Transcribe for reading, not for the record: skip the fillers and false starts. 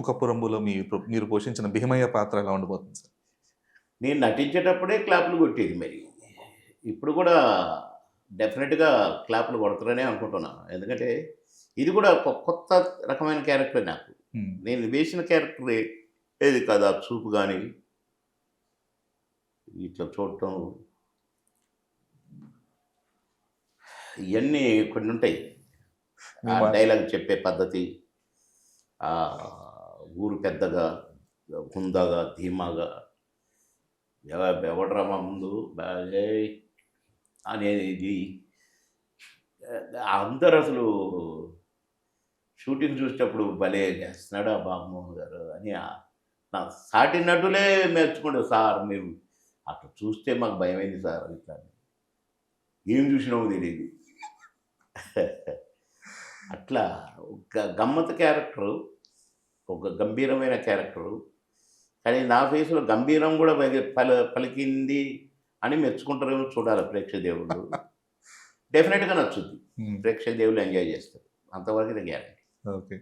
'ఉప్పు కప్పు రంబు'లో మీరు పోషించిన భీమయ్య పాత్ర ఎలా ఉండబోతుంది సార్? నేను నటించేటప్పుడే క్లాపులు కొట్టేది మరి. ఇప్పుడు కూడా డెఫినెట్‌గా క్లాపులు కొడతారనే అనుకుంటున్నాను. ఎందుకంటే ఇది కూడా ఒక కొత్త రకమైన క్యారెక్టరే నాకు. హ్మ్. నేను వేసిన క్యారెక్టరే ఏది కాదు. ఆ చూపు గాని, ఇట్లా చూడటం ఇయన్నీ కొన్నుంటాయి. మీ ఆ మా డైలాగ్ చెప్పే పద్ధతి, ఊరు పెద్దగా, హుందాగా, ధీమాగా ఎవడ్రా మా ముందు ఏయ్ అనేది అందరూ అసలు షూటింగ్ చూసేటప్పుడు భలే చేస్తున్నాడు ఆ బాబుమోహన్ గారు అని నా సాటి నటులే మెచ్చుకుంటారు. సార్ మీరు అట్లా చూస్తే మాకు భయమైంది సార్ ఇట్లా అని. ఏం చూసినామో తెలియదు. అట్లా ఒక గమ్మత్తు క్యారెక్టరు, ఒక గంభీరమైన క్యారెక్టరు. కానీ నా ఫేస్‌లో గంభీరం కూడా పలికింది అని మెచ్చుకుంటారేమో చూడాలి ప్రేక్షక దేవుళ్ళు. డెఫినిట్‌గా నచ్చుద్ది. హ్మ్. ప్రేక్షక దేవుళ్ళు ఎంజాయ్ చేస్తారు. అంతవరకు ఇది గ్యారంటీ. ఓకే.